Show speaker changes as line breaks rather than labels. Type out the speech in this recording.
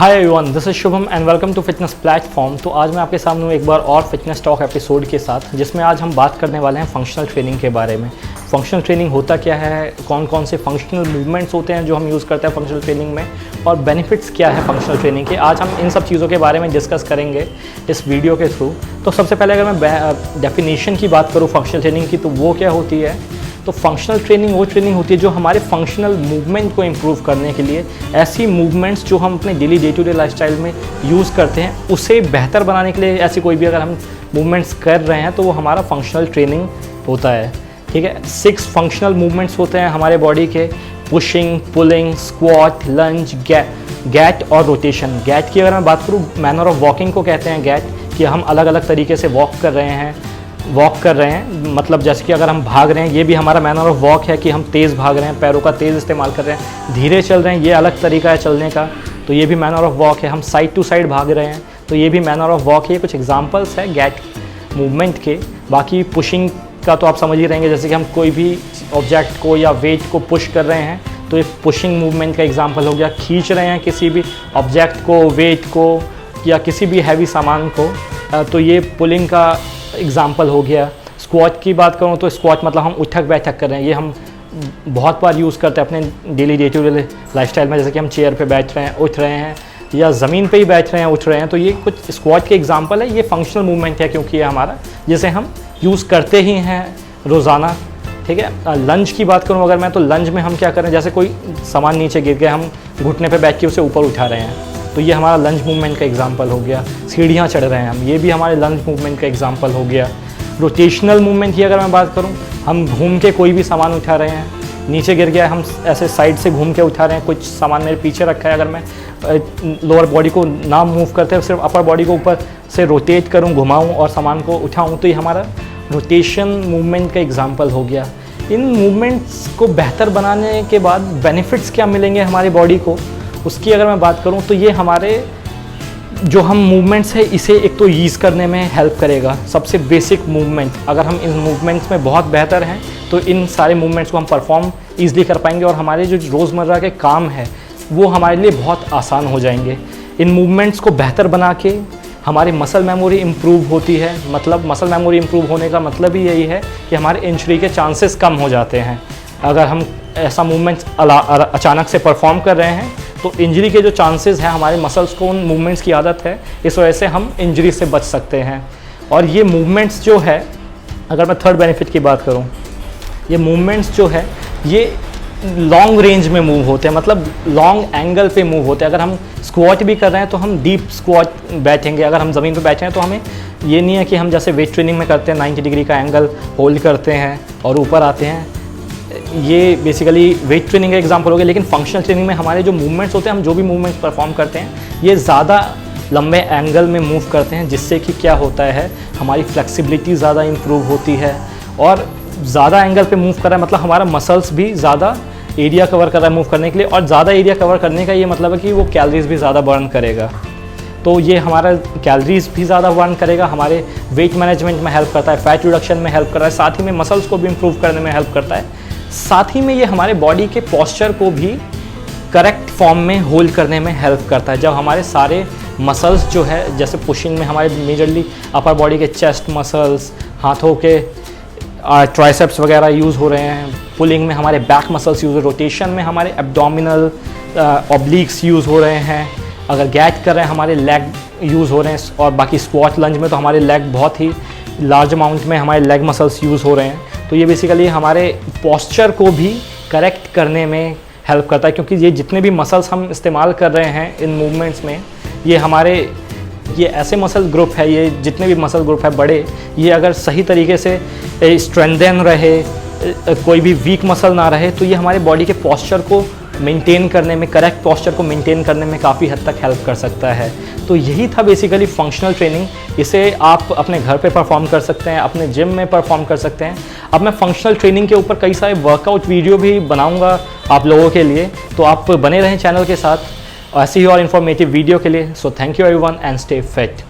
Hi everyone, this is Shubham and welcome to fitness platform. तो आज मैं आपके सामने हूँ एक बार और फिटनेस टॉक एपिसोड के साथ, जिसमें आज हम बात करने वाले हैं फंक्शनल ट्रेनिंग के बारे में। फंक्शनल ट्रेनिंग होता क्या है, कौन कौन से फंक्शनल मूवमेंट्स होते हैं जो हम यूज़ करते हैं फंक्शनल ट्रेनिंग में, और बेनिफिट्स क्या है फंक्शनल ट्रेनिंग के। आज हम इन सब चीज़ों के बारे में डिस्कस करेंगे इस वीडियो के थ्रू। तो सबसे पहले अगर मैं डेफिनेशन की बात करूँ फंक्शनल ट्रेनिंग की, तो वो क्या होती है। तो फंक्शनल ट्रेनिंग वो ट्रेनिंग होती है जो हमारे फंक्शनल मूवमेंट को इम्प्रूव करने के लिए, ऐसी मूवमेंट्स जो हम अपने daily day to day lifestyle में यूज़ करते हैं उसे बेहतर बनाने के लिए ऐसी कोई भी अगर हम मूवमेंट्स कर रहे हैं तो वो हमारा फंक्शनल ट्रेनिंग होता है। ठीक है, 6 फंक्शनल मूवमेंट्स होते हैं हमारे बॉडी के: पुशिंग, पुलिंग, स्क्वाट, लंज, गैट और रोटेशन। गैट की अगर मैं बात करूँ, मैनर ऑफ वॉकिंग को कहते हैं गैट, कि हम अलग अलग तरीके से वॉक कर रहे हैं। मतलब जैसे कि अगर हम भाग रहे हैं, ये भी हमारा मैनर ऑफ वॉक है कि हम तेज़ भाग रहे हैं, पैरों का तेज़ इस्तेमाल कर रहे हैं। धीरे चल रहे हैं, ये अलग तरीका है चलने का, तो ये भी मैनर ऑफ वॉक है। हम साइड टू साइड भाग रहे हैं, तो ये भी मैनर ऑफ वॉक है। ये कुछ एग्जांपल्स है गैट मूवमेंट के। बाकी पुशिंग का तो आप समझ ही रहेंगे, जैसे कि हम कोई भी ऑब्जेक्ट को या वेट को पुश कर रहे हैं, तो ये पुशिंग मूवमेंट का एग्जाम्पल हो गया। खींच रहे हैं किसी भी ऑब्जेक्ट को, वेट को, या किसी भी हैवी सामान को, तो ये पुलिंग का एग्जाम्पल हो गया। स्क्वाट की बात करूँ तो स्क्वाट मतलब हम उठक बैठक कर रहे हैं। ये हम बहुत बार यूज़ करते हैं अपने daily day to day lifestyle में, जैसे कि हम चेयर पे बैठ रहे हैं, उठ रहे हैं, या ज़मीन पे ही बैठ रहे हैं, उठ रहे हैं। तो ये कुछ स्क्वाट के एग्जाम्पल है। ये फंक्शनल मूवमेंट है क्योंकि ये हमारा जिसे हम यूज़ करते ही हैं रोज़ाना। ठीक है, लंज की बात करूँ अगर मैं, तो लंज में हम क्या कर रहे हैं, जैसे कोई सामान नीचे गिर गया, हम घुटने पे बैठ के उसे ऊपर उठा रहे हैं, तो ये हमारा लंज मूवमेंट का एग्जांपल हो गया। सीढ़ियाँ चढ़ रहे हैं हम, ये भी हमारे लंज मूवमेंट का एग्जांपल हो गया। रोटेशनल मूवमेंट की अगर मैं बात करूँ, हम घूम के कोई भी सामान उठा रहे हैं, नीचे गिर गया, हम ऐसे साइड से घूम के उठा रहे हैं। कुछ सामान मेरे पीछे रखा है, अगर मैं लोअर बॉडी को ना मूव करते हुए सिर्फ अपर बॉडी को ऊपर से रोटेट करूँ, घुमाऊँ और सामान को उठाऊँ, तो ये हमारा रोटेशन मूवमेंट का एग्जाम्पल हो गया। इन मूवमेंट्स को बेहतर बनाने के बाद बेनिफिट्स क्या मिलेंगे हमारी बॉडी को, उसकी अगर मैं बात करूं तो ये हमारे जो हम मूवमेंट्स है इसे एक तो ईज़ करने में हेल्प करेगा। सबसे बेसिक मूवमेंट, अगर हम इन मूवमेंट्स में बहुत बेहतर हैं तो इन सारे मूवमेंट्स को हम परफॉर्म ईज़िली कर पाएंगे, और हमारे जो रोज़मर्रा के काम है वो हमारे लिए बहुत आसान हो जाएंगे। इन मूवमेंट्स को बेहतर बना के हमारी मसल मेमोरी इम्प्रूव होती है। मतलब मसल मेमोरी इम्प्रूव होने का मतलब ही यही है कि हमारे इंजरी के चांसेस कम हो जाते हैं। अगर हम ऐसा मूवमेंट्स अचानक से परफॉर्म कर रहे हैं तो इंजरी के जो चांसेस हैं, हमारे मसल्स को उन मूवमेंट्स की आदत है, इस वजह से हम इंजरी से बच सकते हैं। और ये मूवमेंट्स जो है, अगर मैं थर्ड बेनिफिट की बात करूं, ये मूवमेंट्स जो है ये लॉन्ग रेंज में मूव होते हैं, मतलब लॉन्ग एंगल पे मूव होते हैं। अगर हम स्क्वाट भी कर रहे हैं तो हम डीप स्क्वाट बैठेंगे। अगर हम ज़मीन पे बैठे हैं तो हमें ये नहीं है कि हम जैसे वेट ट्रेनिंग में करते हैं 90 डिग्री का एंगल होल्ड करते हैं और ऊपर आते हैं। ये बेसिकली वेट ट्रेनिंग का एग्जांपल हो गया। लेकिन फंक्शनल ट्रेनिंग में हमारे जो मूवमेंट्स होते हैं, हम जो भी मूवमेंट्स परफॉर्म करते हैं, ये ज़्यादा लंबे एंगल में मूव करते हैं, जिससे कि क्या होता है, हमारी फ्लेक्सिबिलिटी ज़्यादा इम्प्रूव होती है। और ज़्यादा एंगल पे मूव कर रहा है मतलब हमारा मसल्स भी ज़्यादा एरिया कवर कर रहा है मूव करने के लिए, और ज़्यादा एरिया कवर करने का ये मतलब है कि वो कैलोरीज भी ज़्यादा बर्न करेगा। तो ये हमारा कैलोरीज भी ज़्यादा बर्न करेगा, हमारे वेट मैनेजमेंट में हेल्प करता है, फैट रिडक्शन में हेल्प कर रहा है, साथ ही में मसल्स को भी इम्प्रूव करने में हेल्प करता है। साथ ही में ये हमारे बॉडी के पोस्चर को भी करेक्ट फॉर्म में होल्ड करने में हेल्प करता है। जब हमारे सारे मसल्स जो है, जैसे पुशिंग में हमारे मेजरली अपर बॉडी के चेस्ट मसल्स, हाथों के ट्राइसेप्स वगैरह यूज़ हो रहे हैं, पुलिंग में हमारे बैक मसल्स यूज़ हो रहे हैं, रोटेशन में हमारे एब्डोमिनल ऑब्लिक्स यूज़ हो रहे हैं, अगर गैट कर रहे हैं हमारे लेग यूज़ हो रहे हैं, और बाकी स्क्वाट लंज में तो हमारे लेग बहुत ही लार्ज अमाउंट में हमारे लेग मसल्स यूज़ हो रहे हैं। तो ये बेसिकली हमारे पोस्चर को भी करेक्ट करने में हेल्प करता है, क्योंकि ये जितने भी मसल्स हम इस्तेमाल कर रहे हैं इन मूवमेंट्स में, ये ऐसे मसल ग्रुप है, ये जितने भी मसल ग्रुप है बड़े, ये अगर सही तरीके से स्ट्रेंथन रहे, कोई भी वीक मसल ना रहे, तो ये हमारे बॉडी के पोस्चर को मेंटेन करने में, करेक्ट पोस्चर को मेंटेन करने में काफ़ी हद तक हेल्प कर सकता है। तो यही था बेसिकली फंक्शनल ट्रेनिंग। इसे आप अपने घर पे परफॉर्म कर सकते हैं, अपने जिम में परफॉर्म कर सकते हैं। अब मैं फंक्शनल ट्रेनिंग के ऊपर कई सारे वर्कआउट वीडियो भी बनाऊंगा आप लोगों के लिए, तो आप बने रहें चैनल के साथ ऐसी ही और इन्फॉर्मेटिव वीडियो के लिए। So thank you everyone and stay fit.